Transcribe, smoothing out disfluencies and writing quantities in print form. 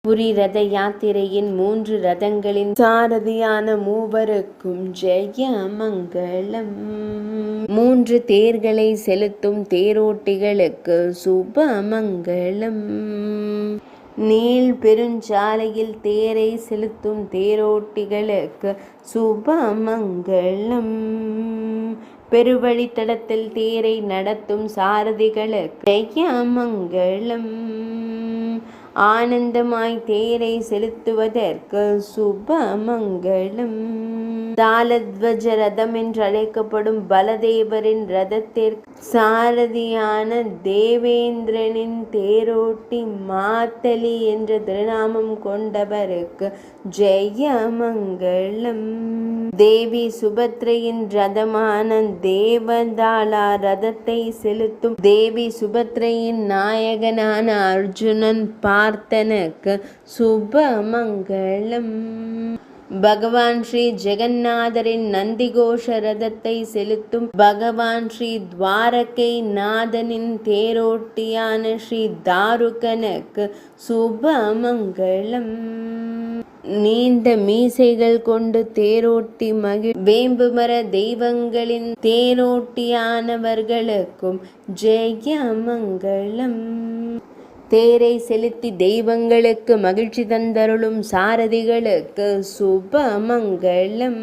புரி ரத யாத்திரையின் 3 ரதங்களின் சாரதியான மூவருக்கும் ஜெய மங்களம். 3 தேர்களை செலுத்தும் தேரோட்டிகளுக்கு சுப மங்களம். நீள் பெருஞ்சாலையில் தேரை செலுத்தும் தேரோட்டிகளுக்கு சுப மங்களம். பெருவழித்தடத்தில் தேரை நடத்தும் சாரதிகளுக்கு ஜெய மங்களம். ஆனந்தமாய் தேரை செலுத்துவதற்கு சுப மங்களம். தாளத்வஜ ரதம் என்று அழைக்கப்படும் பலதேவரின் ரதத்திற்கு சாரதியான தேவேந்திரனின் தேரோட்டி மாத்தலி என்ற திருநாமம் கொண்டவருக்கு ஜெய மங்களம். தேவி சுபத்ரையின் ரதமான தேவதாளா ரதத்தை செலுத்தும் தேவி சுபத்ரையின் நாயகனான அர்ஜுனன் பார்த்தனுக்கு சுப மங்களம். பகவான் ஸ்ரீ ஜெகநாதரின் நந்திகோஷ ரதத்தை செலுத்தும் பகவான் ஸ்ரீ துவாரகை நாதனின் தேரோட்டியான ஸ்ரீ தாருகனுக்கு சுப மங்களம். நீண்ட மீசைகள் கொண்டு தேரோட்டி வேம்புமர தெய்வங்களின் தேரோட்டியானவர்களுக்கும் ஜெய மங்களம். தேரை செலுத்தி தெய்வங்களுக்கு மகிழ்ச்சி தந்தருளும் சாரதிகளுக்கு சுப மங்களம்.